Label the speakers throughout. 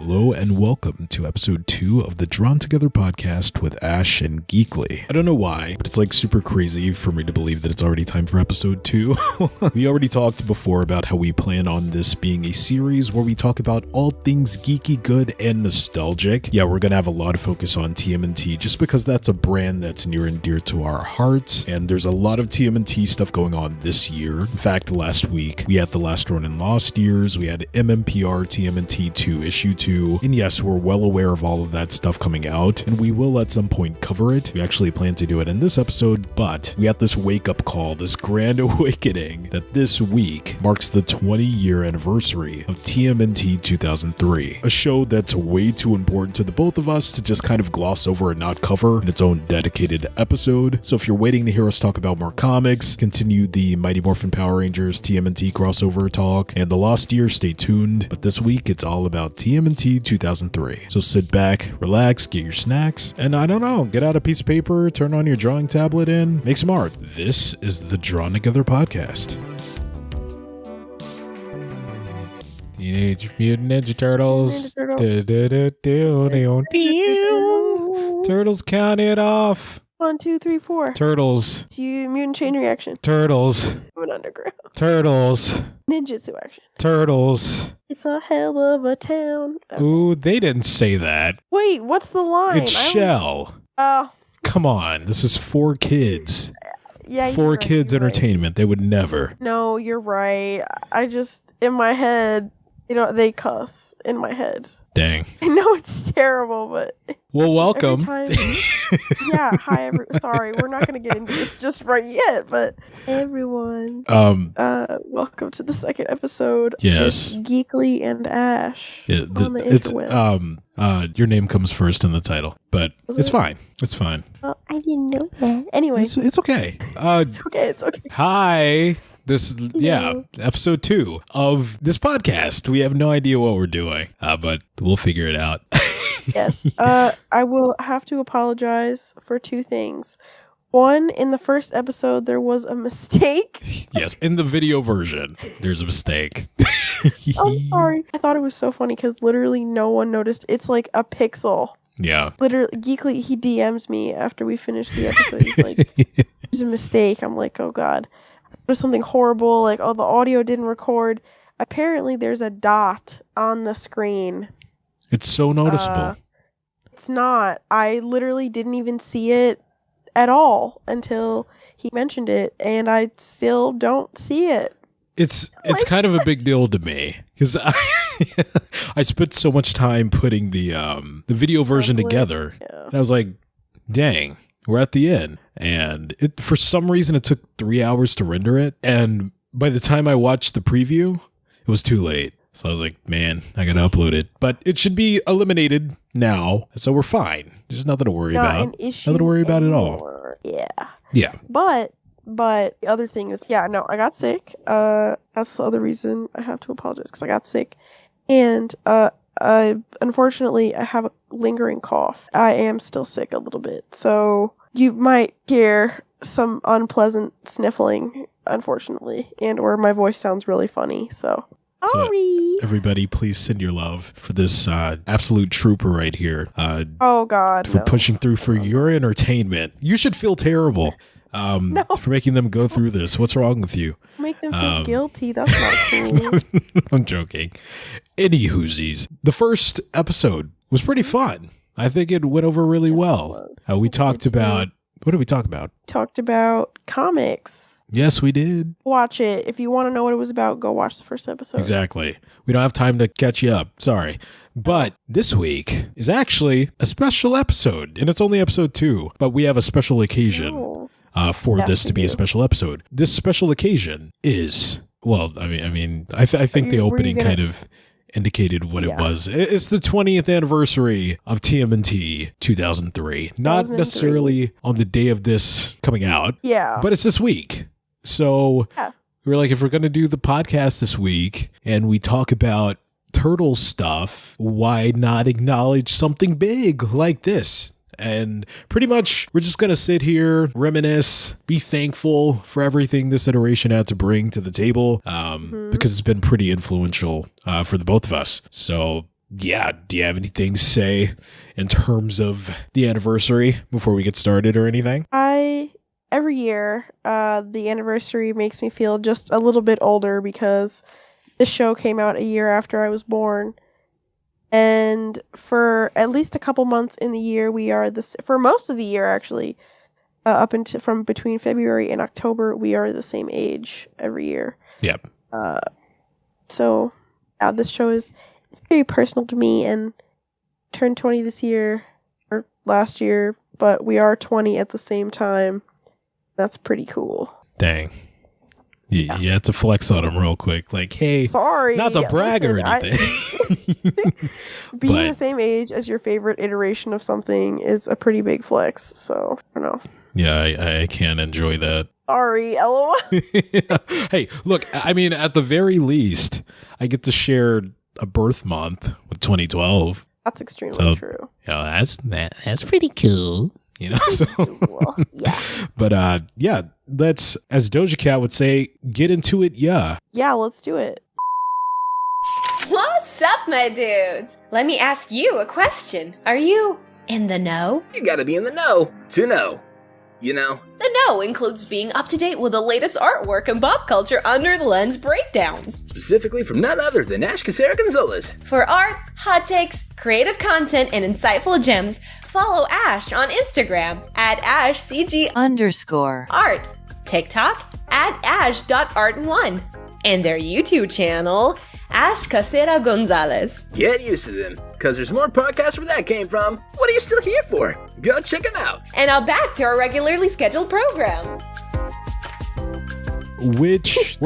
Speaker 1: Hello and welcome to episode 2 of the Drawn Together podcast with Ash and Geekily. I don't know why, but it's like super crazy for me to believe that it's already time for episode 2. We already talked before about how we plan on this being a series where we talk about all things geeky, good, and nostalgic. Yeah, we're gonna have a lot of focus on TMNT just because that's a brand that's near and dear to our hearts, and there's a lot of TMNT stuff going on this year. In fact, last week we had The Last Ronin Lost Years, we had MMPR TMNT 2 issue 2, and yes, we're well aware of all of that stuff coming out, and we will at some point cover it. We actually plan to do it in this episode, but we had this wake-up call, this grand awakening, that this week marks the 20-year anniversary of TMNT 2003, a show that's way too important to the both of us to just kind of gloss over and not cover in its own dedicated episode. So if you're waiting to hear us talk about more comics, continue the Mighty Morphin Power Rangers TMNT crossover talk, and the Lost Years, stay tuned. But this week, it's all about TMNT 2003. So sit back, relax, get your snacks, and I don't know, get out a piece of paper, turn on your drawing tablet, and make some art. This is the Drawn Together podcast. Teenage Mutant Ninja Turtles. Turtles, count it off.
Speaker 2: 1, 2, 3, 4.
Speaker 1: Turtles.
Speaker 2: Do you mutant chain reaction?
Speaker 1: Turtles.
Speaker 2: An underground.
Speaker 1: Turtles.
Speaker 2: Ninjutsu action.
Speaker 1: Turtles.
Speaker 2: It's a hell of a town.
Speaker 1: Ooh, they didn't say that.
Speaker 2: Wait, what's the line?
Speaker 1: It's Shell.
Speaker 2: Oh.
Speaker 1: Come on, this is for kids.
Speaker 2: Yeah,
Speaker 1: for
Speaker 2: right,
Speaker 1: kids entertainment. Right. They would never.
Speaker 2: No, you're right. I just, in my head, they cuss in my head.
Speaker 1: Dang.
Speaker 2: I know it's terrible, but...
Speaker 1: Well, welcome.
Speaker 2: Yeah, hi, sorry, we're not going to get into this just right yet, but everyone, welcome to the second episode.
Speaker 1: Yes.
Speaker 2: With Geekily and Ash on the
Speaker 1: interwebs. Your name comes first in the title, but it's fine. It's fine.
Speaker 2: Well, I didn't know that. Anyway.
Speaker 1: It's okay.
Speaker 2: It's okay.
Speaker 1: Hi. This is, episode 2 of this podcast. We have no idea what we're doing, but we'll figure it out.
Speaker 2: Yes. I will have to apologize for 2 things. One, in the first episode, there was a mistake.
Speaker 1: Yes, in the video version, there's a mistake.
Speaker 2: I'm sorry. I thought it was so funny because literally no one noticed. It's like a pixel.
Speaker 1: Yeah.
Speaker 2: Literally, Geekly, he DMs me after we finish the episode. He's like, there's a mistake. I'm like, oh God. There's something horrible, like, oh, the audio didn't record. Apparently, there's a dot on the screen.
Speaker 1: It's so noticeable.
Speaker 2: It's not. I literally didn't even see it at all until he mentioned it, and I still don't see it.
Speaker 1: It's kind of a big deal to me because I spent so much time putting the video version together, and I was like, dang. We're at the end, and for some reason it took 3 hours to render it, and by the time I watched the preview, it was too late. So I was like, man, I gotta upload it. But it should be eliminated now, so we're fine. There's nothing to worry about. Nothing to worry about at all. Yeah. But
Speaker 2: the other thing is, I got sick. That's the other reason I have to apologize, because I got sick. And unfortunately, I have a lingering cough. I am still sick a little bit, so you might hear some unpleasant sniffling, unfortunately, and or my voice sounds really funny, so sorry.
Speaker 1: Everybody, please send your love for this absolute trooper right here.
Speaker 2: Oh God,
Speaker 1: for pushing through for your entertainment. You should feel terrible for making them go through this. What's wrong with you?
Speaker 2: Make them feel guilty. That's not cool.
Speaker 1: I'm joking. Any whoosies. The first episode was pretty fun. I think it went over really well. We talked about... What did we talk about?
Speaker 2: Talked about comics.
Speaker 1: Yes, we did.
Speaker 2: Watch it. If you want to know what it was about, go watch the first episode.
Speaker 1: Exactly. We don't have time to catch you up. Sorry. But this week is actually a special episode, and it's only episode 2, but we have a special occasion for this to be a special episode. This special occasion is... Well, I think the opening kind of indicated what it was. It's the 20th anniversary of TMNT 2003. Not necessarily on the day of this coming out.
Speaker 2: Yeah.
Speaker 1: But it's this week. So we were like, if we're going to do the podcast this week and we talk about turtle stuff, why not acknowledge something big like this? And pretty much we're just going to sit here, reminisce, be thankful for everything this iteration had to bring to the table because it's been pretty influential for the both of us. So yeah, do you have anything to say in terms of the anniversary before we get started or anything?
Speaker 2: Every year, the anniversary makes me feel just a little bit older because this show came out a year after I was born. And for at least a couple months in the year, for most of the year, actually, up until from between February and October, we are the same age every year.
Speaker 1: Yep.
Speaker 2: So, this show is very personal to me, and turned 20 this year, or last year, but we are 20 at the same time. That's pretty cool.
Speaker 1: Dang. You had to flex on him real quick. Like, hey,
Speaker 2: sorry,
Speaker 1: not to brag or anything.
Speaker 2: Being the same age as your favorite iteration of something is a pretty big flex. So, I don't know.
Speaker 1: Yeah, I can't enjoy that.
Speaker 2: Sorry, LOL.
Speaker 1: Hey, look, I mean, at the very least, I get to share a birth month with 2012.
Speaker 2: That's extremely true.
Speaker 1: Yeah, that's pretty cool. You know, so
Speaker 2: well, yeah.
Speaker 1: But yeah, let's, as Doja Cat would say, get into it. Yeah,
Speaker 2: let's do it.
Speaker 3: What's up, my dudes? Let me ask you a question. Are you in the know?
Speaker 4: You gotta be in the know to know. You know?
Speaker 3: The know includes being up to date with the latest artwork and pop culture under the lens breakdowns.
Speaker 4: Specifically from none other than Ash Casera Gonzalez.
Speaker 3: For art, hot takes, creative content, and insightful gems, follow Ash on Instagram at @AshCG_art, TikTok at ash.art1, and their YouTube channel, Ash Casera Gonzalez.
Speaker 4: Get used to them, because there's more podcasts where that came from. What are you still here for? Go check them out.
Speaker 3: And now back to our regularly scheduled program.
Speaker 1: Where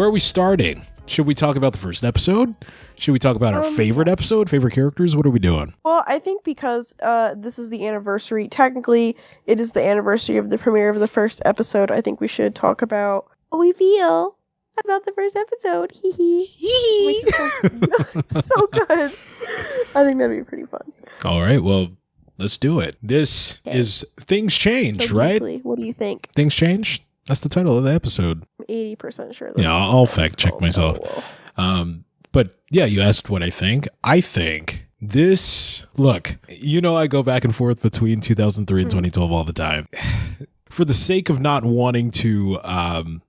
Speaker 1: are we starting? Should we talk about the first episode? Should we talk about our favorite episode, favorite characters? What are we doing?
Speaker 2: Well, I think because this is the anniversary, technically it is the anniversary of the premiere of the first episode, I think we should talk about how we feel about the first episode. Hee hee. So good. I think that'd be pretty fun.
Speaker 1: All right, well, let's do it. This is Things Change,
Speaker 2: so
Speaker 1: right?
Speaker 2: What do you think?
Speaker 1: Things Change? That's the title of the episode.
Speaker 2: I'm 80% sure.
Speaker 1: Yeah, I'll fact check myself. But yeah, you asked what I think. I think this, look, you know I go back and forth between 2003 and 2012 all the time. For the sake of not wanting to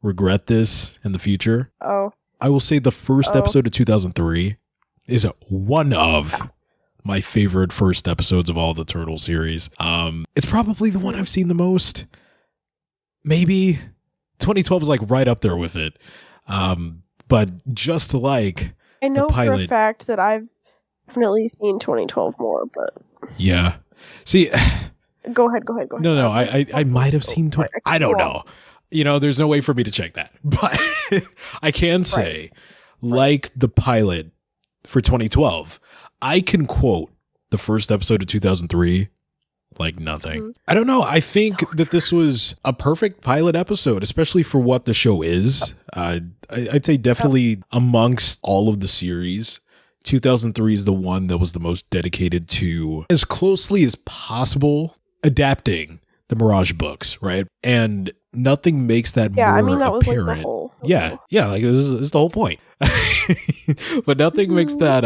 Speaker 1: regret this in the future, I will say the first episode of 2003 is one of my favorite first episodes of all the Turtle series. It's probably the one I've seen the most. Maybe 2012 is like right up there with it. But just like
Speaker 2: I know
Speaker 1: the pilot,
Speaker 2: for a fact that I've definitely seen 2012, more, but
Speaker 1: yeah. See,
Speaker 2: go ahead.
Speaker 1: No, I might have seen 20. I don't know. You know, there's no way for me to check that. But I can say, like the pilot for 2012, I can quote the first episode of 2003 like nothing. I don't know. I think that this was a perfect pilot episode, especially for what the show is. I'd say definitely amongst all of the series, 2003 is the one that was the most dedicated to, as closely as possible, adapting the Mirage books, right? And nothing makes that more
Speaker 2: I mean, that was
Speaker 1: apparent.
Speaker 2: like the whole.
Speaker 1: Yeah, like this is the whole point. But nothing makes that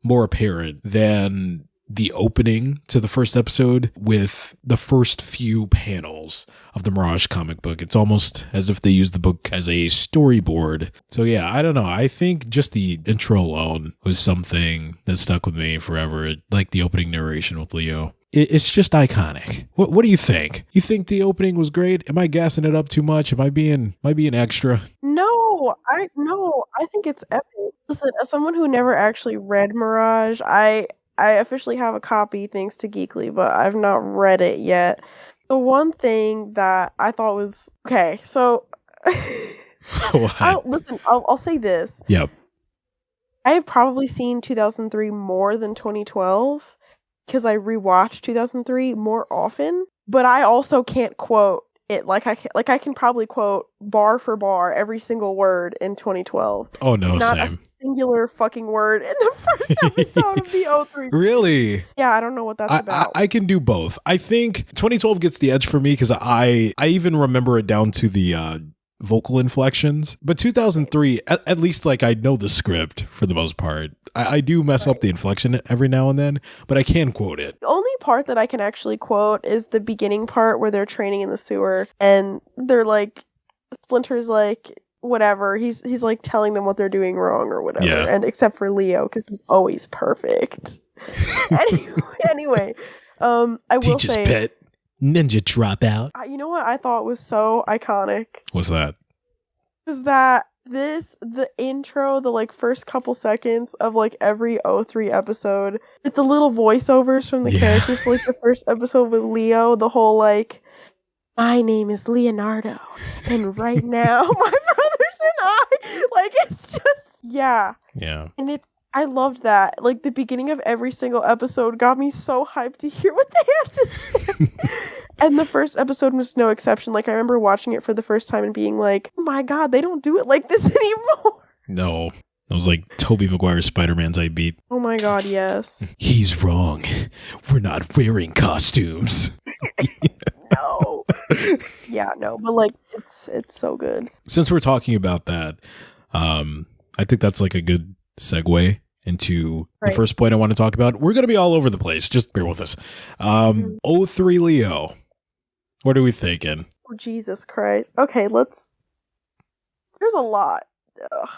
Speaker 1: more apparent than the opening to the first episode with the first few panels of the Mirage comic book. It's almost as if they used the book as a storyboard. So yeah, I don't know. I think just the intro alone was something that stuck with me forever. Like the opening narration with Leo. It's just iconic. What do you think? You think the opening was great? Am I gassing it up too much? Am I being extra?
Speaker 2: No, I think it's epic. Listen, as someone who never actually read Mirage, I officially have a copy thanks to Geekily, but I've not read it yet. The one thing that I thought was okay, so I'll say this.
Speaker 1: Yep.
Speaker 2: I have probably seen 2003 more than 2012 because I rewatched 2003 more often, but I also can't quote it like I can probably quote bar for bar every single word in 2012.
Speaker 1: Oh no,
Speaker 2: not
Speaker 1: same.
Speaker 2: A singular fucking word in the first episode of the 03.
Speaker 1: Really?
Speaker 2: Yeah, I don't know what that's about.
Speaker 1: I can do both. I think 2012 gets the edge for me because I even remember it down to the vocal inflections. But 2003, at least like I know the script for the most part. I do mess up the inflection every now and then, but I can quote it.
Speaker 2: The only part that I can actually quote is the beginning part where they're training in the sewer and they're like, Splinter's like, whatever. He's like telling them what they're doing wrong or whatever.
Speaker 1: Yeah.
Speaker 2: And except for Leo, because he's always perfect. Anyway, I will
Speaker 1: Teacher's
Speaker 2: say,
Speaker 1: pet, ninja dropout.
Speaker 2: you know what I thought was so iconic?
Speaker 1: What's that?
Speaker 2: Is that the intro, the like first couple seconds of like every O3 episode, with the little voiceovers from the characters, like the first episode with Leo, the whole like, my name is Leonardo, and right now my brothers and I, like, it's just, yeah. And I loved that. Like, the beginning of every single episode got me so hyped to hear what they had to say. And the first episode was no exception. Like, I remember watching it for the first time and being like, oh my god, they don't do it like this anymore.
Speaker 1: No. It was like Tobey Maguire's Spider-Man type beat.
Speaker 2: Oh my god, yes.
Speaker 1: He's wrong. We're not wearing costumes.
Speaker 2: No. Yeah, no, but like, it's so good.
Speaker 1: Since we're talking about that, I think that's like a good segue into the first point I want to talk about. We're going to be all over the place. Just bear with us. 03 Leo. What are we thinking?
Speaker 2: Oh, Jesus Christ. Okay, there's a lot. Ugh.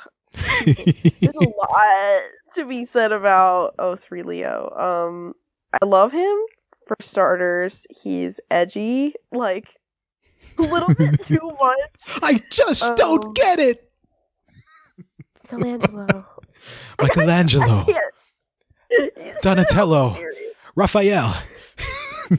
Speaker 2: There's a lot to be said about 03 Leo. I love him. For starters, he's edgy, like, a little bit too much.
Speaker 1: I just don't get it! Michelangelo. Donatello. Raphael.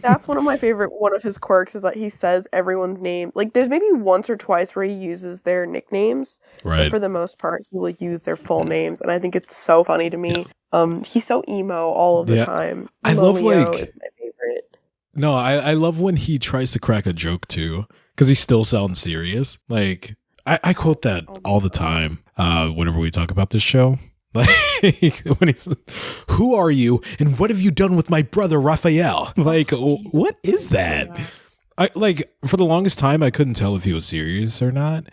Speaker 2: That's one of his quirks, is that he says everyone's name. Like, there's maybe once or twice where he uses their nicknames.
Speaker 1: Right.
Speaker 2: But for the most part, he will use their full names. And I think it's so funny to me. Yeah. He's so emo all of the time.
Speaker 1: I love,
Speaker 2: Leo
Speaker 1: like...
Speaker 2: is my favorite.
Speaker 1: No, I love when he tries to crack a joke, too. Because he still sounds serious. Like, I quote that all the time whenever we talk about this show. Like, when he's, who are you and what have you done with my brother Raphael? Like, what is that? I like, for the longest time, I couldn't tell if he was serious or not.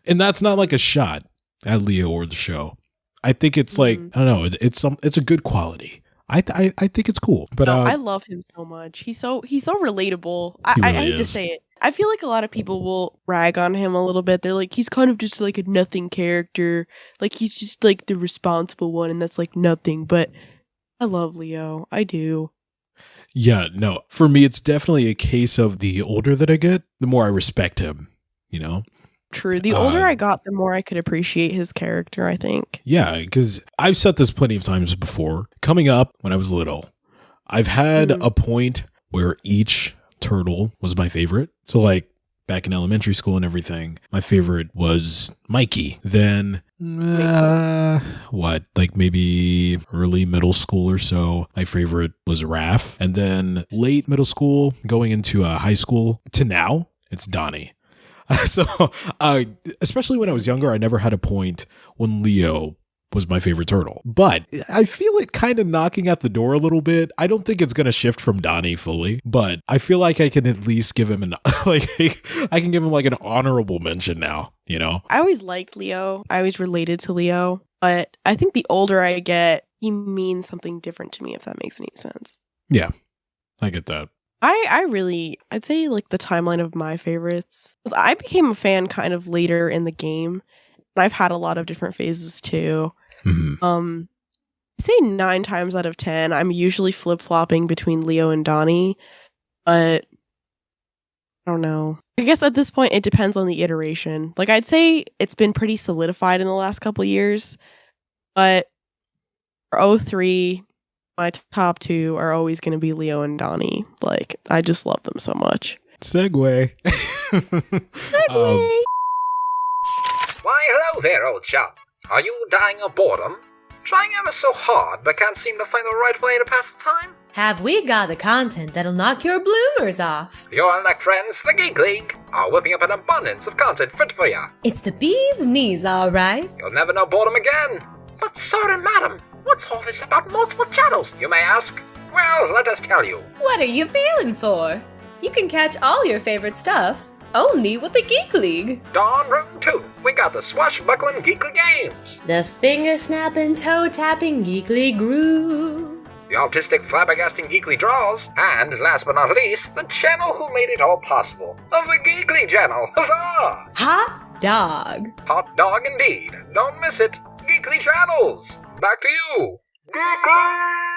Speaker 1: And that's not like a shot at Leo or the show. I think it's like, I don't know, it's a good quality. I think it's cool. But
Speaker 2: I love him so much. He's so relatable. I hate to say it. I feel like a lot of people will rag on him a little bit. They're like, he's kind of just like a nothing character. Like, he's just like the responsible one, and that's like nothing. But I love Leo. I do.
Speaker 1: Yeah, no. For me, it's definitely a case of the older that I get, the more I respect him, you know?
Speaker 2: True. The older I got, the more I could appreciate his character, I think.
Speaker 1: Yeah, because I've said this plenty of times before. Coming up when I was little, I've had a point where each turtle was my favorite. So like back in elementary school and everything, my favorite was Mikey. Then like maybe early middle school or so, my favorite was Raph. And then late middle school, going into high school to now, it's Donnie. So especially when I was younger, I never had a point when Leo was my favorite turtle. But I feel it kind of knocking at the door a little bit. I don't think it's going to shift from Donnie fully, but I feel like I can at least give him I can give him like an honorable mention now, you know?
Speaker 2: I always liked Leo. I always related to Leo, but I think the older I get, he means something different to me, if that makes any sense.
Speaker 1: Yeah, I get that.
Speaker 2: I'd say like the timeline of my favorites. I became a fan kind of later in the game, and I've had a lot of different phases too.
Speaker 1: Mm-hmm.
Speaker 2: I'd say 9 times out of 10, I'm usually flip-flopping between Leo and Donnie, but I don't know. I guess at this point, it depends on the iteration. Like, I'd say it's been pretty solidified in the last couple years, but for 03, my top 2 are always going to be Leo and Donnie. Like, I just love them so much.
Speaker 1: Segue.
Speaker 2: Segue!
Speaker 4: Why, hello there, old chap. Are you dying of boredom? Trying ever so hard, but can't seem to find the right way to pass the time?
Speaker 3: Have we got the content that'll knock your bloomers off?
Speaker 4: Your unluck friends, the Geek League, are whipping up an abundance of content fit for ya.
Speaker 3: It's the bee's knees, all right.
Speaker 4: You'll never know boredom again. But sir and madam, what's all this about multiple channels, you may ask? Well, let us tell you.
Speaker 3: What are you feeling for? You can catch all your favorite stuff only with the Geek League.
Speaker 4: Dawn Room 2, we got the swashbuckling Geekly games.
Speaker 3: The finger-snapping, toe-tapping Geekly grooves.
Speaker 4: The autistic, flabbergasting Geekly draws. And last but not least, the channel who made it all possible. The Geekly channel. Huzzah!
Speaker 3: Hot dog.
Speaker 4: Hot dog indeed. Don't miss it. Geekly channels. Back to you. Geekly!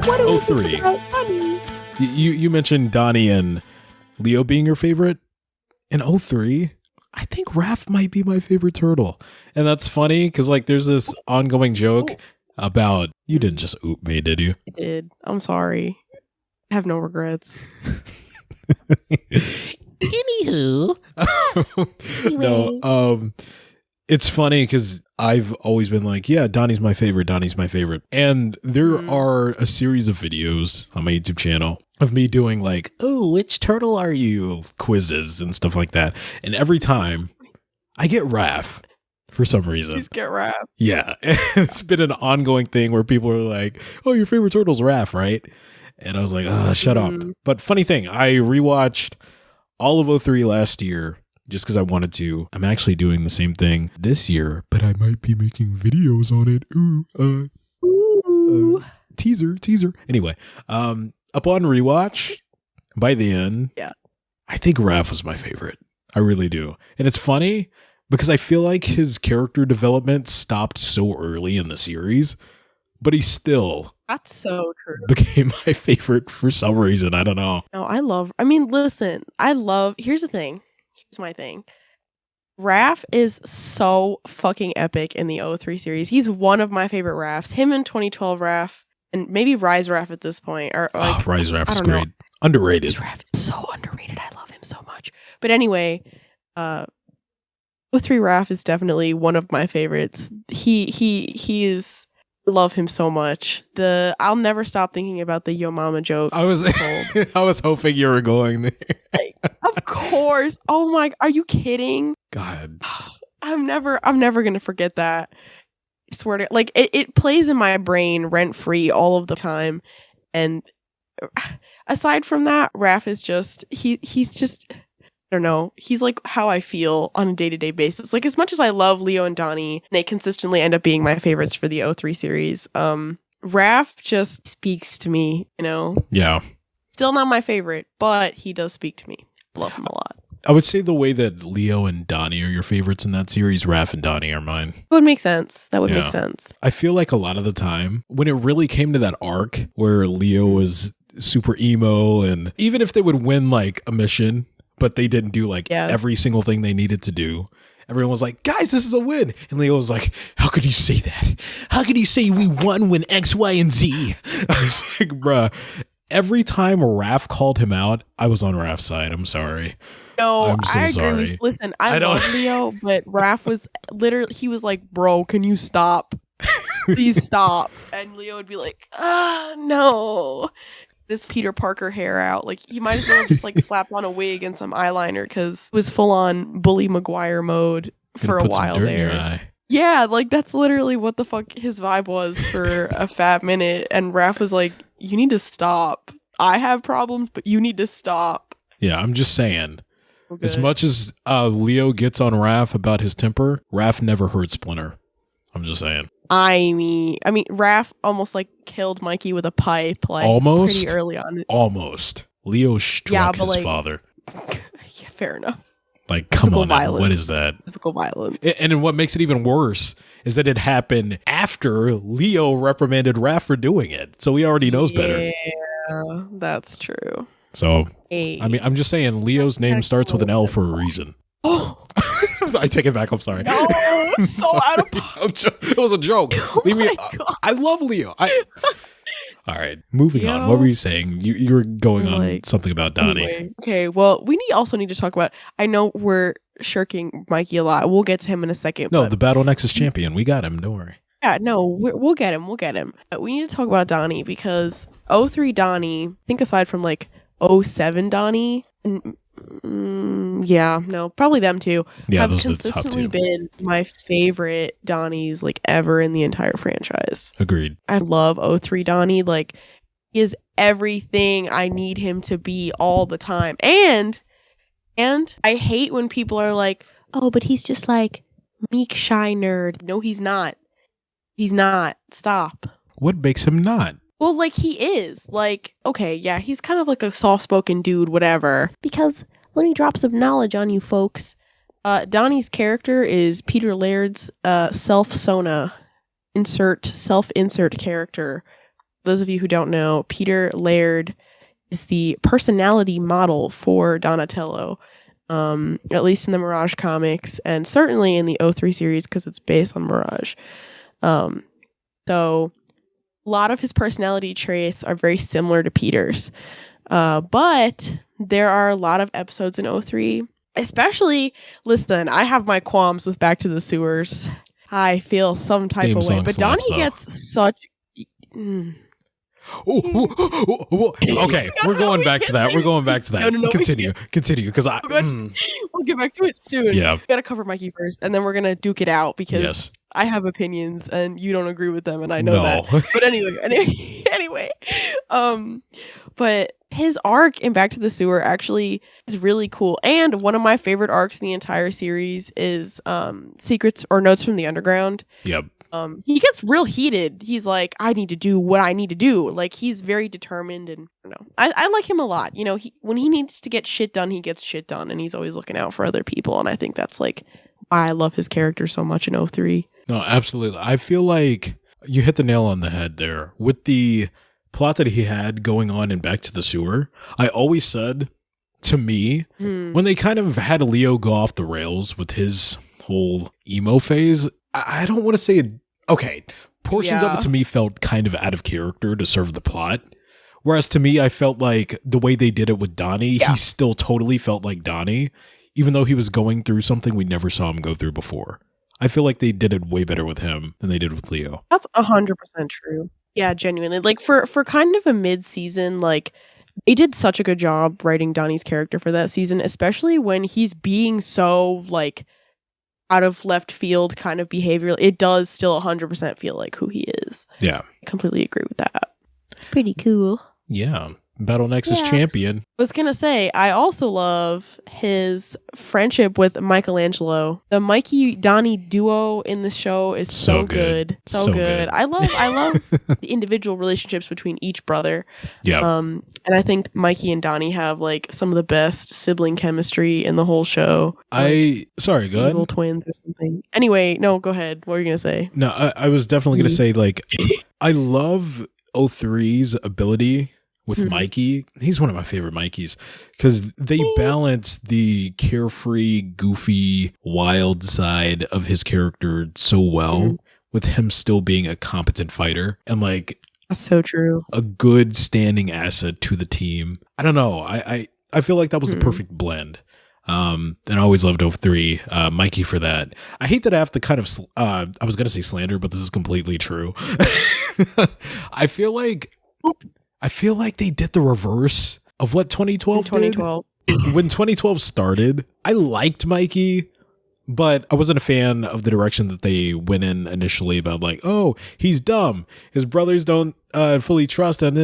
Speaker 2: What do we
Speaker 1: 03.
Speaker 2: think about Donnie?
Speaker 1: You mentioned Donnie and Leo being your favorite. In 03, I think Raph might be my favorite turtle. And that's funny because like there's this ongoing joke about you didn't just oop me, did you?
Speaker 2: I did. I'm sorry. I have no regrets.
Speaker 1: Anywho. No, it's funny because I've always been like, yeah, Donnie's my favorite. And there are a series of videos on my YouTube channel of me doing like, oh, which turtle are you? Quizzes and stuff like that. And every time I get Raph for some reason.
Speaker 2: Just get Raph.
Speaker 1: Yeah. It's been an ongoing thing where people are like, oh, your favorite turtle's Raph, right? And I was like, shut up. But funny thing, I rewatched all of 03 last year. Just because I wanted to. I'm actually doing the same thing this year, but I might be making videos on it. Teaser. Anyway, upon rewatch, by the end, I think Raph was my favorite. I really do. And it's funny because I feel like his character development stopped so early in the series, but he still
Speaker 2: That's so true.
Speaker 1: became my favorite for some reason. I don't know.
Speaker 2: No, here's the thing. Here's my thing. Raph is so fucking epic in the 03 series. He's one of my favorite Raphs. Him and 2012 Raph, and maybe Rise Raph at this point. Or like,
Speaker 1: Rise Raph is great. Underrated.
Speaker 2: Raph is so underrated. I love him so much. But anyway, 03 Raph is definitely one of my favorites. He is. Love him so much. I'll never stop thinking about the Yo Mama joke.
Speaker 1: I was hoping you were going there.
Speaker 2: Of course. Oh my, are you kidding?
Speaker 1: God.
Speaker 2: I'm never gonna forget that. I swear to, like, it plays in my brain rent free all of the time. And aside from that, Raph is just he's just, I don't know. He's like how I feel on a day-to-day basis. Like, as much as I love Leo and Donnie, they consistently end up being my favorites for the 03 series. Raph just speaks to me, you know?
Speaker 1: Yeah.
Speaker 2: Still not my favorite, but he does speak to me. Love him a lot.
Speaker 1: I would say the way that Leo and Donnie are your favorites in that series, Raph and Donnie are mine.
Speaker 2: That would make sense. Make sense.
Speaker 1: I feel like a lot of the time, when it really came to that arc where Leo was super emo, and even if they would win like a mission, but they didn't do like every single thing they needed to do, everyone was like, guys, this is a win. And Leo was like, how could you say that? How could you say we won when X, Y, and Z? I was like, bruh, every time Raph called him out, I was on Raph's side. I'm sorry.
Speaker 2: No,
Speaker 1: I'm so
Speaker 2: I agree.
Speaker 1: sorry.
Speaker 2: Listen, I love Leo, but Raph was literally, he was like, bro, can you stop? Please stop. And Leo would be like, no. This Peter Parker hair out. Like, he might as well just like slap on a wig and some eyeliner because it was full on Bully Maguire mode for a while there. Yeah, like that's literally what the fuck his vibe was for a fat minute. And Raph was like, you need to stop. I have problems, but you need to stop.
Speaker 1: Yeah, I'm just saying. As much as Leo gets on Raph about his temper, Raph never hurt Splinter. I'm just saying.
Speaker 2: I mean, Raph almost like killed Mikey with a pipe, like
Speaker 1: almost
Speaker 2: pretty early on.
Speaker 1: Almost. Leo struck his father.
Speaker 2: Yeah, fair enough.
Speaker 1: Like, come on, what is that?
Speaker 2: Physical violence.
Speaker 1: And what makes it even worse is that it happened after Leo reprimanded Raph for doing it. So he already knows better.
Speaker 2: Yeah, that's true.
Speaker 1: So, I mean, I'm just saying Leo's name starts with an L for a reason. Oh, I take it back. I'm sorry.
Speaker 2: No, so out of
Speaker 1: it was a joke.
Speaker 2: Oh
Speaker 1: Leave me. I love Leo. All right, moving on. What were you saying? You were going on something about Donnie.
Speaker 2: Anyway. Okay, well, we also need to talk about. I know we're shirking Mikey a lot. We'll get to him in a second.
Speaker 1: No, the Battle Nexus champion. We got him. Don't worry.
Speaker 2: Yeah, no, we'll get him. We'll get him. We need to talk about Donnie because 03 Donnie. I think aside from like 07 Donnie. Yeah, no, probably them two.
Speaker 1: Yeah,
Speaker 2: have
Speaker 1: those
Speaker 2: consistently
Speaker 1: are the top two.
Speaker 2: Been my favorite Donnies like ever in the entire franchise.
Speaker 1: Agreed.
Speaker 2: I love 03 Donnie. Like, He is everything I need him to be all the time. And I hate when people are like, oh, but he's just like meek, shy nerd. No, he's not. He's not. Stop.
Speaker 1: What makes him not?
Speaker 2: Well, like, he is. Like, okay, yeah, he's kind of like a soft-spoken dude, whatever. Because, let me drop some knowledge on you folks. Donnie's character is Peter Laird's self-insert character. Those of you who don't know, Peter Laird is the personality model for Donatello. At least in the Mirage comics, and certainly in the 03 series, because it's based on Mirage. So a lot of his personality traits are very similar to Peter's. But there are a lot of episodes in 03, especially, listen, I have my qualms with Back to the Sewers. I feel some type
Speaker 1: Theme
Speaker 2: of way.
Speaker 1: song
Speaker 2: But
Speaker 1: slaps,
Speaker 2: Donnie
Speaker 1: though.
Speaker 2: gets such...
Speaker 1: Okay, we're going back to that.
Speaker 2: No.
Speaker 1: Continue, because
Speaker 2: We'll get back to it soon.
Speaker 1: Yeah.
Speaker 2: We gotta cover Mikey first, and then we're gonna duke it out because
Speaker 1: Yes.
Speaker 2: I have opinions and you don't agree with them, and I know that. But anyway, but his arc in Back to the Sewer actually is really cool. And one of my favorite arcs in the entire series is Secrets or Notes from the Underground.
Speaker 1: Yep.
Speaker 2: He gets real heated. He's like, I need to do what I need to do. Like, he's very determined, and I don't know. I like him a lot. You know, when he needs to get shit done, he gets shit done, and he's always looking out for other people. And I think that's like why I love his character so much in 03.
Speaker 1: No, absolutely. I feel like you hit the nail on the head there with the plot that he had going on in Back to the Sewer. I always said, to me, when they kind of had Leo go off the rails with his whole emo phase, I don't want to say it. Okay, portions of it to me felt kind of out of character to serve the plot. Whereas to me, I felt like the way they did it with Donnie, he still totally felt like Donnie, even though he was going through something we never saw him go through before. I feel like they did it way better with him than they did with Leo.
Speaker 2: That's 100% true. Yeah, genuinely. Like, for kind of a mid-season, like, they did such a good job writing Donnie's character for that season, especially when he's being so, like, out of left field kind of behavioral. It does still 100% feel like who he is.
Speaker 1: Yeah.
Speaker 2: I completely agree with that. Pretty cool.
Speaker 1: Yeah. Battle Nexus champion.
Speaker 2: I was going to say, I also love his friendship with Michelangelo. The Mikey Donnie duo in the show is so good. So good. I love the individual relationships between each brother.
Speaker 1: Yeah.
Speaker 2: And I think Mikey and Donnie have like some of the best sibling chemistry in the whole show.
Speaker 1: Sorry, go ahead.
Speaker 2: Evil twins or something. Anyway, no, go ahead. What were you going to say?
Speaker 1: No, I was definitely going to say, like, I love 03's ability with Mikey. He's one of my favorite Mikeys because they balance the carefree, goofy, wild side of his character so well with him still being a competent fighter and like
Speaker 2: that's so true.
Speaker 1: A good standing asset to the team. I don't know. I feel like that was the perfect blend. And I always loved 03, Mikey for that. I hate that I have to kind of, I was going to say slander, but this is completely true. I feel like they did the reverse of what 2012 did. When 2012 started, I liked Mikey, but I wasn't a fan of the direction that they went in initially about like, oh, he's dumb. His brothers don't fully trust him.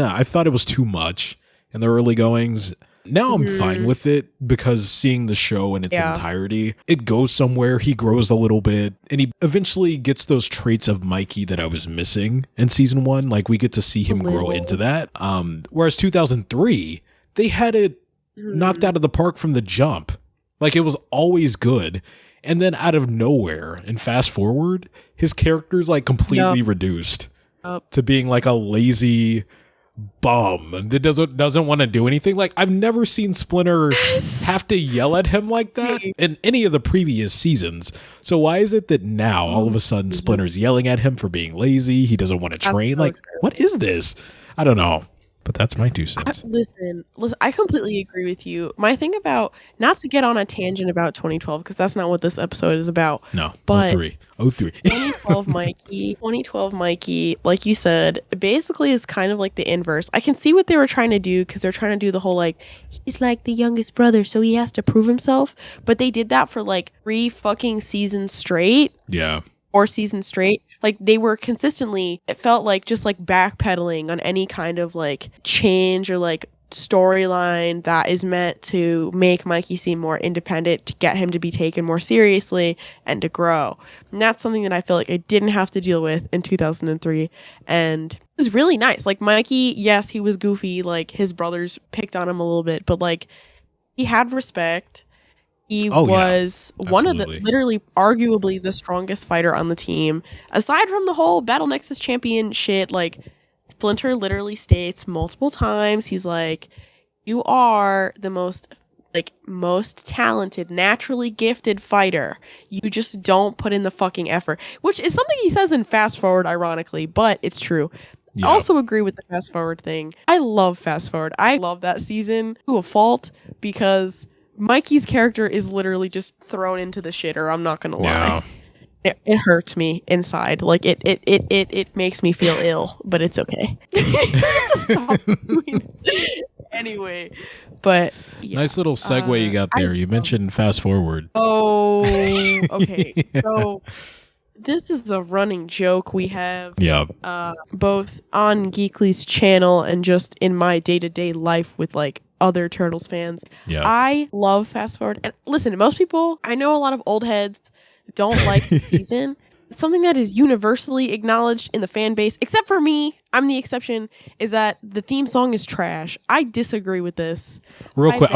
Speaker 1: I thought it was too much in the early goings. Now I'm fine with it because seeing the show in its entirety, it goes somewhere. He grows a little bit and he eventually gets those traits of Mikey that I was missing in season 1. Like we get to see him grow into that. Whereas 2003, they had it knocked out of the park from the jump. Like it was always good. And then out of nowhere and fast forward, his character's like completely reduced to being like a lazy bum that doesn't want to do anything. Like I've never seen Splinter have to yell at him like that in any of the previous seasons. So why is it that now all of a sudden Splinter's yelling at him for being lazy? He doesn't want to train. Like what is this? I don't know. But that's my 2 cents.
Speaker 2: Listen, I completely agree with you. My thing about, not to get on a tangent about 2012, because that's not what this episode is about.
Speaker 1: No,
Speaker 2: but
Speaker 1: 03.
Speaker 2: 2012 Mikey, like you said, basically is kind of like the inverse. I can see what they were trying to do, because they're trying to do the whole, like, he's like the youngest brother, so he has to prove himself. But they did that for, like, 3 fucking seasons straight.
Speaker 1: Yeah.
Speaker 2: 4 seasons straight, like they were consistently, it felt like just like backpedaling on any kind of like change or like storyline that is meant to make Mikey seem more independent, to get him to be taken more seriously and to grow. And that's something that I feel like I didn't have to deal with in 2003. And it was really nice. Like Mikey, yes, he was goofy. Like his brothers picked on him a little bit, but like he had respect. He was one of the, literally, arguably the strongest fighter on the team. Aside from the whole Battle Nexus champion shit, like, Splinter literally states multiple times, he's like, you are the most talented, naturally gifted fighter. You just don't put in the fucking effort. Which is something he says in Fast Forward, ironically, but it's true. Yeah. I also agree with the Fast Forward thing. I love Fast Forward. I love that season to a fault because Mikey's character is literally just thrown into the shitter. I'm not gonna lie. It hurts me inside. Like it makes me feel ill, but it's okay. Stop doing it. Anyway, but yeah.
Speaker 1: Nice little segue you got there. You mentioned Fast Forward.
Speaker 2: Oh, okay. Yeah. So this is a running joke we have.
Speaker 1: Yeah.
Speaker 2: Both on Geekly's channel and just in my day-to-day life with like other Turtles fans.
Speaker 1: Yeah.
Speaker 2: I love Fast Forward. And listen, most people, I know a lot of old heads don't like the season. It's something that is universally acknowledged in the fan base, except for me. I'm the exception, is that the theme song is trash. I disagree with this.
Speaker 1: Real quick.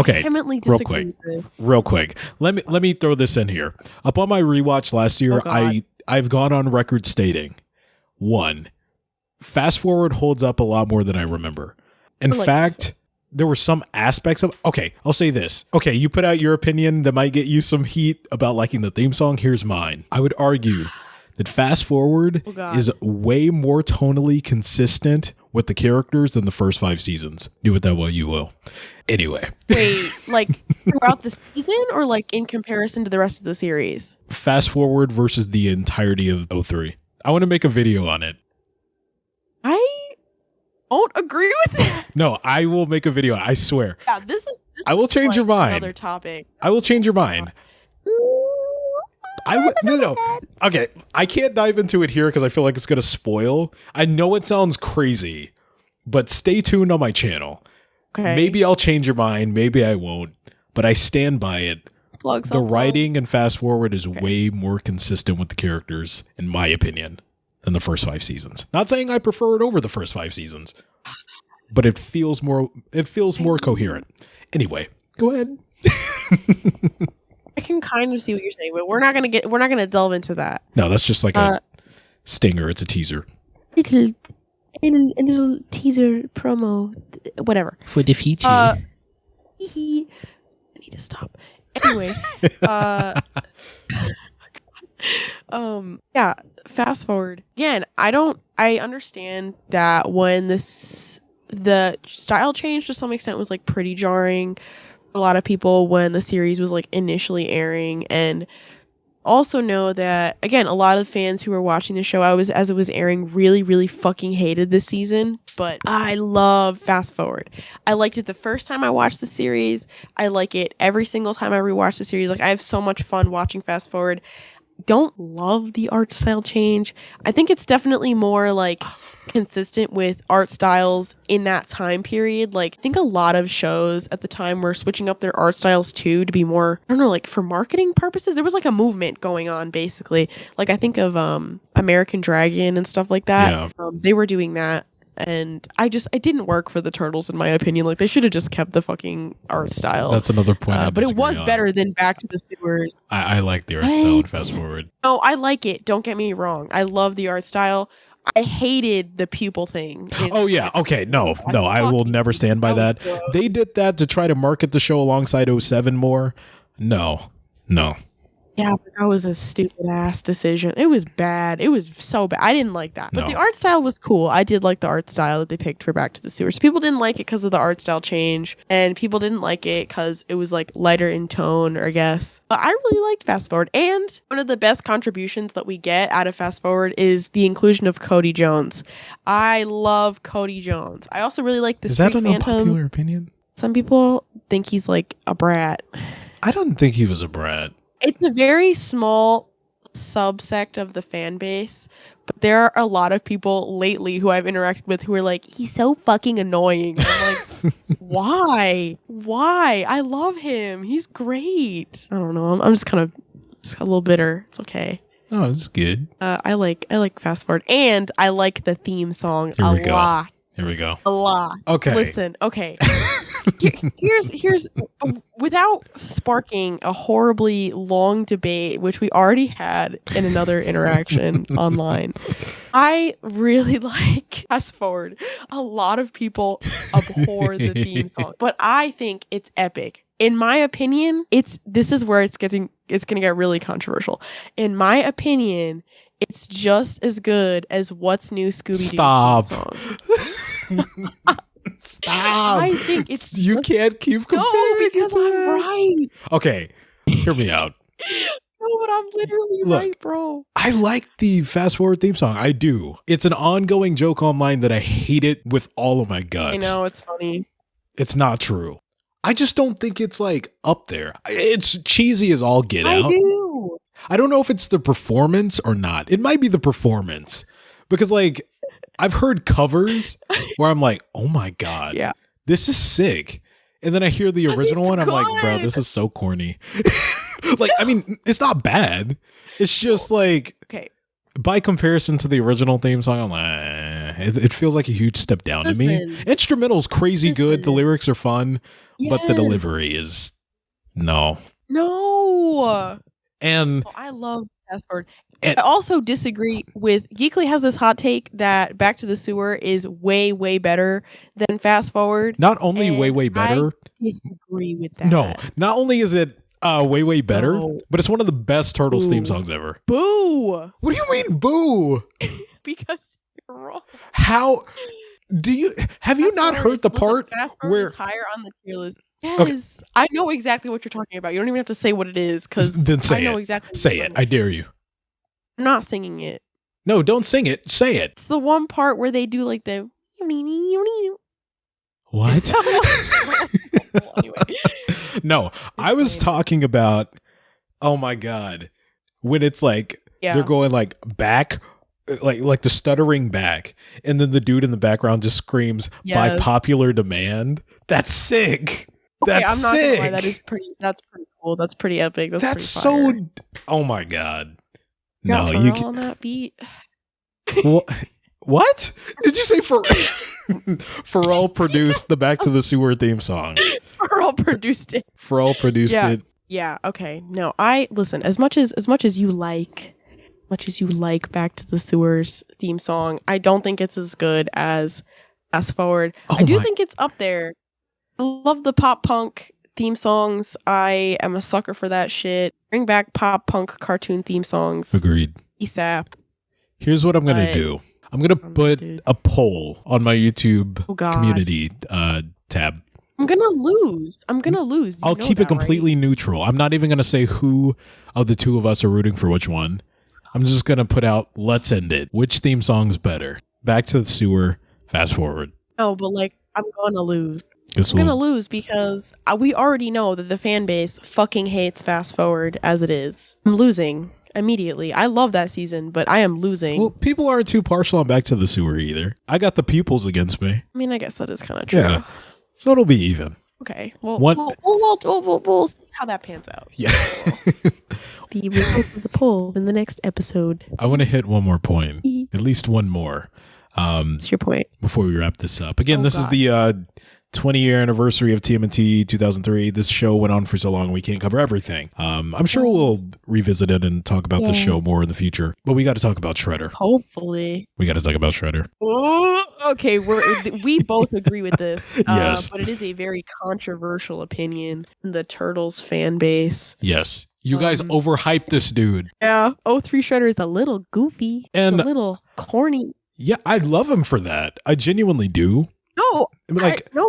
Speaker 1: Let me throw this in here. Upon my rewatch last year, I've gone on record stating, 1, Fast Forward holds up a lot more than I remember. In fact, there were some aspects of, okay, I'll say this. Okay, you put out your opinion that might get you some heat about liking the theme song. Here's mine. I would argue that Fast Forward is way more tonally consistent with the characters than the first 5 seasons. Do with that what you will. Anyway.
Speaker 2: Wait, like throughout the season or like in comparison to the rest of the series?
Speaker 1: Fast Forward versus the entirety of 03. I want to make a video on it.
Speaker 2: I don't agree with that.
Speaker 1: No, I will make a video. I swear.
Speaker 2: Yeah, this
Speaker 1: I will change your mind.
Speaker 2: Another topic.
Speaker 1: I will change your mind. No. Okay, I can't dive into it here because I feel like it's gonna spoil. I know it sounds crazy, but stay tuned on my channel. Okay. Maybe I'll change your mind. Maybe I won't. But I stand by it. The writing in Fast Forward is way more consistent with the characters, in my opinion, than the first 5 seasons. Not saying I prefer it over the first 5 seasons, but it feels more coherent. Anyway, go ahead.
Speaker 2: I can kind of see what you're saying, but we're not gonna delve into that.
Speaker 1: No, that's just like a stinger. It's a teaser.
Speaker 2: A little teaser promo, whatever.
Speaker 1: For the future.
Speaker 2: I need to stop. Anyway, yeah, Fast Forward. Again, I understand that when the style change to some extent was like pretty jarring for a lot of people when the series was like initially airing, and also know that, again, a lot of fans who were watching the show as it was airing really, really fucking hated this season, but I love Fast Forward. I liked it the first time I watched the series. I like it every single time I rewatch the series. Like, I have so much fun watching Fast Forward. Don't love the art style change. I think it's definitely more like consistent with art styles in that time period. Like, I think a lot of shows at the time were switching up their art styles too to be more, I don't know, like for marketing purposes. There was like a movement going on basically. Like I think of American Dragon and stuff like that. Yeah. They were doing that. And it didn't work for the Turtles in my opinion. Like they should have just kept the fucking art style.
Speaker 1: That's another point.
Speaker 2: But it was better than Back to the Sewers.
Speaker 1: I like the art style in Fast Forward.
Speaker 2: No, I like it. Don't get me wrong. I love the art style. I hated the pupil thing.
Speaker 1: Oh yeah. Okay. No, I will never stand by that. They did that to try to market the show alongside 07 more. No.
Speaker 2: Yeah, but that was a stupid ass decision. It was bad. It was so bad. I didn't like that. But the art style was cool. I did like the art style that they picked for Back to the Sewers. People didn't like it because of the art style change, and people didn't like it because it was like lighter in tone, I guess. But I really liked Fast Forward. And one of the best contributions that we get out of Fast Forward is the inclusion of Cody Jones. I love Cody Jones. I also really like the Street Phantom. Is that an unpopular
Speaker 1: opinion?
Speaker 2: Some people think he's like a brat.
Speaker 1: I don't think he was a brat.
Speaker 2: It's a very small subsect of the fan base, but there are a lot of people lately who I've interacted with who are like, he's so fucking annoying. And I'm like, why? I love him. He's great. I don't know. I'm just a little bitter. It's okay.
Speaker 1: Oh, that's good.
Speaker 2: I like Fast Forward, and I like the theme song a lot.
Speaker 1: Here we go.
Speaker 2: A lot.
Speaker 1: Okay.
Speaker 2: Listen, okay. Here's without sparking a horribly long debate, which we already had in another interaction online. I really like Fast Forward. A lot of people abhor the theme song, but I think it's epic. In my opinion, this is where it's gonna get really controversial. In my opinion, it's just as good as What's New Scooby-Doo's theme song.
Speaker 1: Stop.
Speaker 2: I think it's
Speaker 1: you can't keep comparing.
Speaker 2: No, because I'm right.
Speaker 1: Okay, hear me out.
Speaker 2: No, but I'm literally right, bro.
Speaker 1: I like the Fast Forward theme song. I do. It's an ongoing joke online that I hate it with all of my guts.
Speaker 2: I know, it's funny.
Speaker 1: It's not true. I just don't think it's like up there. It's cheesy as all get out.
Speaker 2: I do.
Speaker 1: I don't know if it's the performance or not. It might be the performance because like I've heard covers where I'm like, oh my God,
Speaker 2: yeah,
Speaker 1: this is sick. And then I hear the original one. I'm like, bro, this is so corny. Like, I mean, it's not bad. It's just like,
Speaker 2: okay.
Speaker 1: By comparison to the original theme song, I'm like, it feels like a huge step down to me. Instrumental's crazy good. The lyrics are fun, but the delivery is no. And
Speaker 2: I love Fast Forward. I also disagree with Geekily has this hot take that Back to the Sewer is way, way better than Fast Forward.
Speaker 1: Not only way, way better.
Speaker 2: I disagree with that.
Speaker 1: No, not only is it way, way better, but it's one of the best Turtles theme songs ever.
Speaker 2: Boo!
Speaker 1: What do you mean, boo?
Speaker 2: Because you're wrong.
Speaker 1: How do you have you not heard the part where
Speaker 2: higher on the tier list? Yes, okay. I know exactly what you're talking about. You don't even have to say what it is because
Speaker 1: then say
Speaker 2: I know
Speaker 1: it.
Speaker 2: Exactly.
Speaker 1: Say it. I dare you.
Speaker 2: I'm not singing it.
Speaker 1: No, don't sing it. Say it.
Speaker 2: It's the one part where they do like the.
Speaker 1: What?
Speaker 2: Anyway.
Speaker 1: No, I was talking about. Oh my God, when it's like they're going like back. Like the stuttering back, and then the dude in the background just screams by popular demand. That's sick.
Speaker 2: Okay,
Speaker 1: That's
Speaker 2: I'm not
Speaker 1: sick.
Speaker 2: gonna lie, that's pretty cool. That's pretty epic. That's
Speaker 1: so. Oh my God.
Speaker 2: No, you can on that beat.
Speaker 1: What did you say? Pharrell produced the Back to the Sewer theme song.
Speaker 2: Pharrell produced it.
Speaker 1: it.
Speaker 2: Yeah. Okay. No, listen. As much as you like Back to the Sewers theme song, I don't think it's as good as Fast Forward. I do think it's up there. I love the pop punk theme songs. I am a sucker for that shit. Bring back pop punk cartoon theme songs.
Speaker 1: Agreed.
Speaker 2: ASAP.
Speaker 1: Here's what I'm going to do. I'm going to put a poll on my YouTube community tab.
Speaker 2: I'm going to lose.
Speaker 1: I'll keep it completely neutral. I'm not even going to say who of the two of us are rooting for which one. I'm just going to put out, let's end it. Which theme song's better? Back to the Sewer, Fast Forward.
Speaker 2: Oh, but like, I'm going to lose. I'm going to lose because we already know that the fan base fucking hates Fast Forward as it is. I'm losing immediately. I love that season, but I am losing.
Speaker 1: Well, people aren't too partial on Back to the Sewer either. I got the pupils against me.
Speaker 2: I mean, I guess that is kind of true.
Speaker 1: Yeah. So it'll be even.
Speaker 2: Okay. Well, we'll see how that pans out.
Speaker 1: Yeah.
Speaker 2: The results of the poll in the next episode.
Speaker 1: I want to hit one more point. At least one more.
Speaker 2: What's your point?
Speaker 1: Before we wrap this up. Again, this is the 20-year anniversary of TMNT 2003. This show went on for so long we can't cover everything. I'm sure we'll revisit it and talk about the show more in the future. But we got to talk about Shredder.
Speaker 2: Hopefully.
Speaker 1: We got to talk about Shredder.
Speaker 2: Okay, we both agree with this.
Speaker 1: Yes.
Speaker 2: But it is a very controversial opinion in the Turtles fan base.
Speaker 1: Yes. You guys overhyped this dude.
Speaker 2: Yeah. 03 Shredder is a little goofy. And a little corny.
Speaker 1: Yeah, I love him for that. I genuinely do.
Speaker 2: No,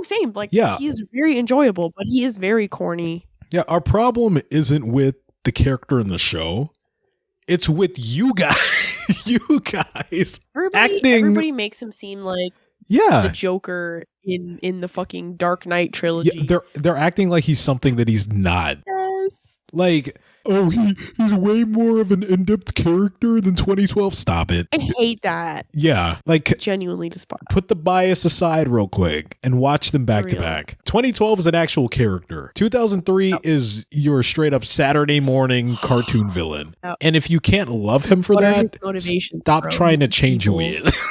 Speaker 2: same. Like, he's very enjoyable, but he is very corny.
Speaker 1: Yeah, our problem isn't with the character in the show. It's with you guys. You guys acting.
Speaker 2: Everybody makes him seem like the Joker in the fucking Dark Knight trilogy.
Speaker 1: Yeah, they're acting like he's something that he's not.
Speaker 2: Yes.
Speaker 1: Like, oh, he's way more of an in-depth character than 2012. Stop it.
Speaker 2: I hate that.
Speaker 1: Yeah, like
Speaker 2: Genuinely despise.
Speaker 1: put the bias aside real quick and watch them back to
Speaker 2: real.
Speaker 1: back. 2012 is an actual character. 2003 is your straight up Saturday morning cartoon villain.
Speaker 2: Yep.
Speaker 1: And if you can't love him for
Speaker 2: What are
Speaker 1: that,
Speaker 2: his motivations,
Speaker 1: stop
Speaker 2: bro?
Speaker 1: trying to
Speaker 2: He's
Speaker 1: change who he is.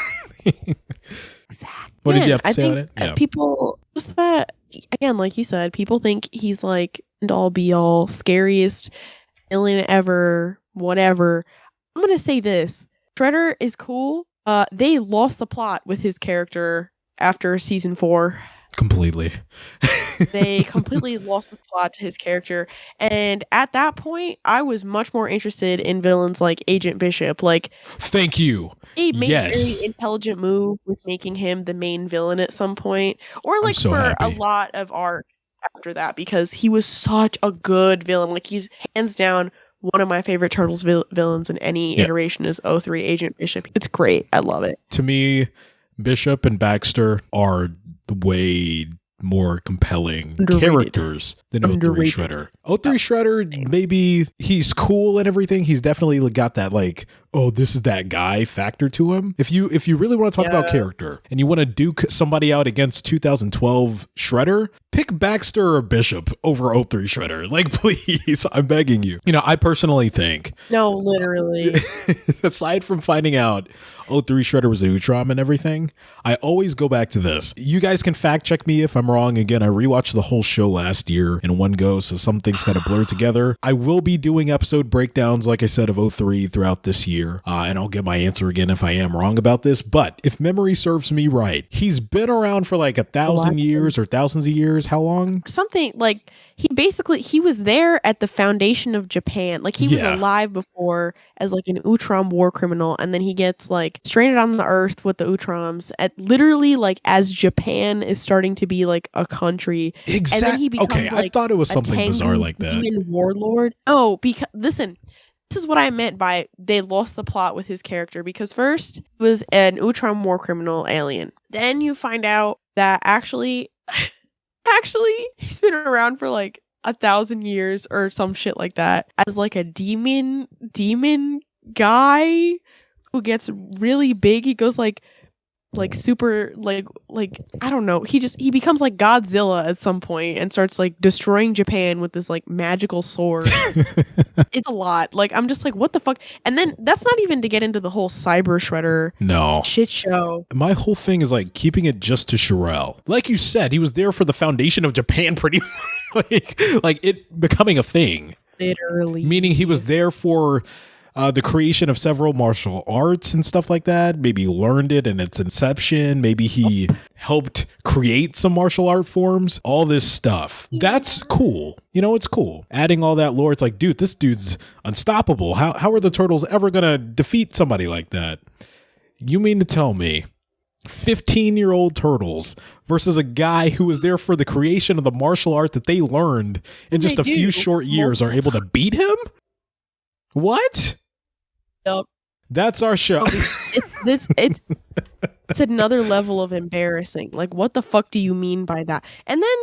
Speaker 1: What did you have to say on it? Yeah.
Speaker 2: People, just that, again, like you said, people think he's like end all be all, scariest villain ever, whatever. I'm going to say this. Shredder is cool. They lost the plot with his character after season 4.
Speaker 1: Completely.
Speaker 2: They completely lost the plot to his character. And at that point, I was much more interested in villains like Agent Bishop. Like,
Speaker 1: Thank you.
Speaker 2: they made a
Speaker 1: Yes.
Speaker 2: very intelligent move with making him the main villain at some point. Or like
Speaker 1: so
Speaker 2: for a
Speaker 1: happy.
Speaker 2: lot of arcs after that, because he was such a good villain. Like, he's hands down one of my favorite Turtles villains in any
Speaker 1: Yeah.
Speaker 2: iteration is 03 Agent Bishop. It's great. I love it.
Speaker 1: To me, Bishop and Baxter are way more compelling
Speaker 2: Underrated.
Speaker 1: characters than 03
Speaker 2: Underrated.
Speaker 1: Shredder. 03 Shredder, maybe he's cool and everything. He's definitely got that like, oh, this is that guy factor to him. If you really want to talk about
Speaker 2: Yes.
Speaker 1: character and you want to duke somebody out against 2012 Shredder, pick Baxter or Bishop over 03 Shredder. Like, please, I'm begging you. You know, I personally think,
Speaker 2: No, literally.
Speaker 1: aside from finding out 03 Shredder was an Utrom and everything, I always go back to this. You guys can fact check me if I'm wrong. Again, I rewatched the whole show last year in one go, so some things kind of blur together. I will be doing episode breakdowns, like I said, of 03 throughout this year, and I'll get my answer again if I am wrong about this. But if memory serves me right, he's been around for like 1,000 years or thousands of years. How long?
Speaker 2: Something like he was there at the foundation of Japan. Like, he was
Speaker 1: Yeah.
Speaker 2: alive before as like an Utrom war criminal, and then he gets like stranded on the earth with the Utroms at literally like as Japan is starting to be like a country.
Speaker 1: Exactly.
Speaker 2: And then he becomes,
Speaker 1: Okay, I
Speaker 2: like,
Speaker 1: thought it was
Speaker 2: a
Speaker 1: something bizarre
Speaker 2: Tengu
Speaker 1: like that.
Speaker 2: demon warlord. Oh, because listen, this is what I meant by they lost the plot with his character, because first he was an Utrom war criminal alien. Then you find out that actually he's been around for like 1,000 years or some shit like that as like a demon guy who gets really big. He goes like super like I don't know. He becomes like Godzilla at some point and starts like destroying Japan with this like magical sword. It's a lot. Like, I'm just like, what the fuck? And then that's not even to get into the whole Cyber Shredder
Speaker 1: No.
Speaker 2: shit show.
Speaker 1: My whole thing is like keeping it just to Shirel. Like you said, he was there for the foundation of Japan pretty much. like it becoming a thing.
Speaker 2: Literally.
Speaker 1: Meaning he was there for the creation of several martial arts and stuff like that. Maybe learned it in its inception. Maybe he helped create some martial art forms. All this stuff. That's cool. You know, it's cool. Adding all that lore, it's like, dude, this dude's unstoppable. How are the Turtles ever going to defeat somebody like that? You mean to tell me 15-year-old Turtles versus a guy who was there for the creation of the martial art that they learned in just
Speaker 2: They
Speaker 1: a few
Speaker 2: do.
Speaker 1: short years are able to beat him? What?
Speaker 2: Yup.
Speaker 1: That's our show.
Speaker 2: It's another level of embarrassing. Like, what the fuck do you mean by that? And then,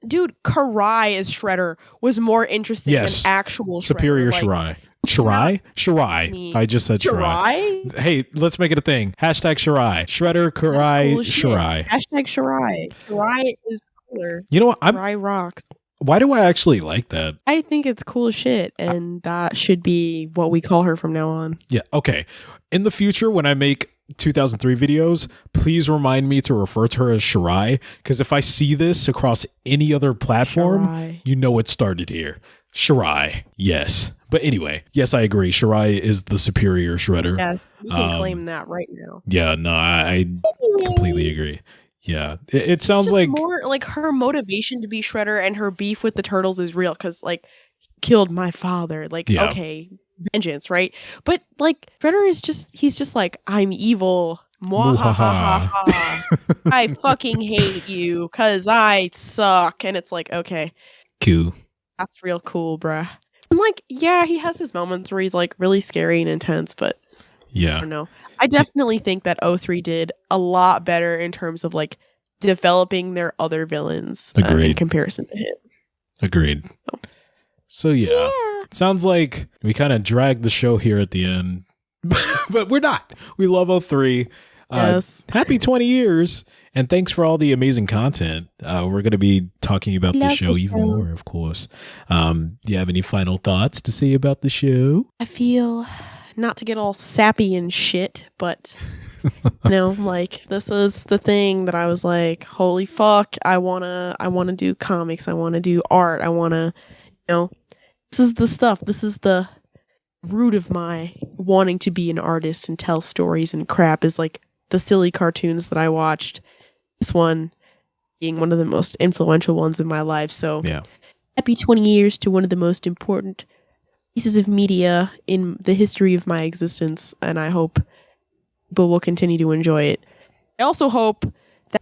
Speaker 2: dude, Karai as Shredder was more interesting
Speaker 1: Yes.
Speaker 2: than actual
Speaker 1: Superior
Speaker 2: Shredder. Like,
Speaker 1: Shirai. Shirai?
Speaker 2: Me.
Speaker 1: I just said Shirai.
Speaker 2: Shirai?
Speaker 1: Hey, let's make it a thing. Hashtag Shirai. Shredder, Karai,
Speaker 2: Cool as shit.
Speaker 1: Shirai.
Speaker 2: Hashtag Shirai. Shirai is cooler.
Speaker 1: You know what?
Speaker 2: Shirai rocks.
Speaker 1: Why do I actually like that?
Speaker 2: I think it's cool as shit, and that should be what we call her from now on.
Speaker 1: Yeah, okay. In the future, when I make 2003 videos, please remind me to refer to her as Shirai, because if I see this across any other platform,
Speaker 2: Shirai.
Speaker 1: you know it started here. Shirai, yes. But anyway, yes, I agree. Shirai is the superior Shredder.
Speaker 2: Yes, you can claim that right now.
Speaker 1: Yeah, no, I completely agree. Yeah, it sounds
Speaker 2: It's just
Speaker 1: like
Speaker 2: more like her motivation to be Shredder and her beef with the Turtles is real, because like, killed my father. Like,
Speaker 1: Yeah.
Speaker 2: okay, vengeance, right? But like, Shredder is he's just like, I'm evil. Mwahahaha. I fucking hate you because I suck. And it's like, okay,
Speaker 1: cool.
Speaker 2: that's real cool, bruh. And like, yeah, he has his moments where he's like really scary and intense, but I
Speaker 1: Yeah,
Speaker 2: don't know. I definitely think that 03 did a lot better in terms of like developing their other villains in
Speaker 1: Agreed.
Speaker 2: comparison to him.
Speaker 1: agreed. So yeah,
Speaker 2: Yeah.
Speaker 1: Sounds like we kind of dragged the show here at the end, but we're not. We love 03.
Speaker 2: Yes.
Speaker 1: Happy 20 years. And thanks for all the amazing content. We're going to be talking about the show even more, of course. Do you have any final thoughts to say about the show?
Speaker 2: I feel, not to get all sappy and shit, but like this is the thing that I was like, holy fuck, I wanna do comics, I wanna do art, I wanna, this is the stuff, this is the root of my wanting to be an artist and tell stories and crap, is like the silly cartoons that I watched. This one being one of the most influential ones in my life. So
Speaker 1: yeah.
Speaker 2: Happy 20 years to one of the most important pieces of media in the history of my existence. And I hope people will continue to enjoy it. I also hope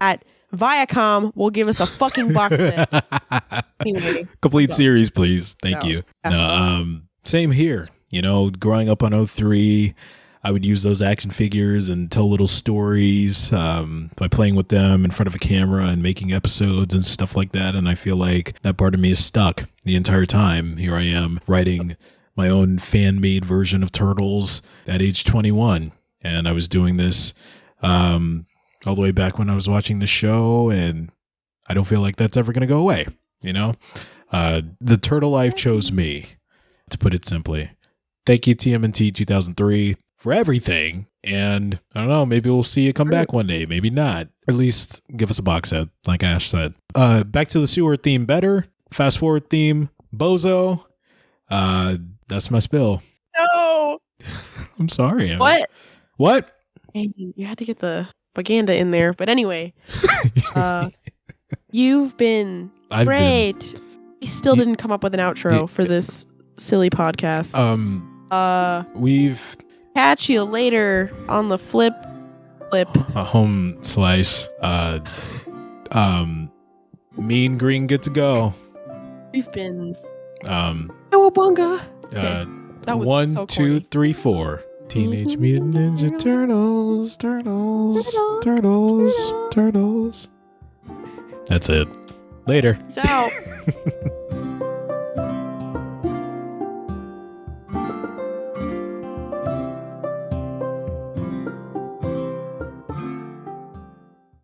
Speaker 2: that Viacom will give us a fucking box set. Anyway,
Speaker 1: complete series, please. Thank you. Same here. Growing up on 03, I would use those action figures and tell little stories by playing with them in front of a camera and making episodes and stuff like that. And I feel like that part of me is stuck the entire time. Here I am writing my own fan-made version of Turtles at age 21. And I was doing this all the way back when I was watching the show. And I don't feel like that's ever going to go away. The Turtle Life chose me, to put it simply. Thank you, TMNT 2003. For everything, and I don't know, maybe we'll see it come back one day, maybe not. At least give us a box set, like Ash said. Back to the sewer theme better. Fast forward theme, Bozo. That's my spill.
Speaker 2: No!
Speaker 1: I'm sorry.
Speaker 2: What? You had to get the propaganda in there, but anyway. You've been great. We still didn't come up with an outro for this silly podcast.
Speaker 1: We've...
Speaker 2: Catch you later on the flip.
Speaker 1: A home slice. Mean Green good to go.
Speaker 2: We've been Cowabunga.
Speaker 1: Okay.
Speaker 2: That was
Speaker 1: 1,
Speaker 2: so
Speaker 1: 2, 3, 4. Teenage Mutant Ninja Turtles. That's it. Later.
Speaker 2: Peace out.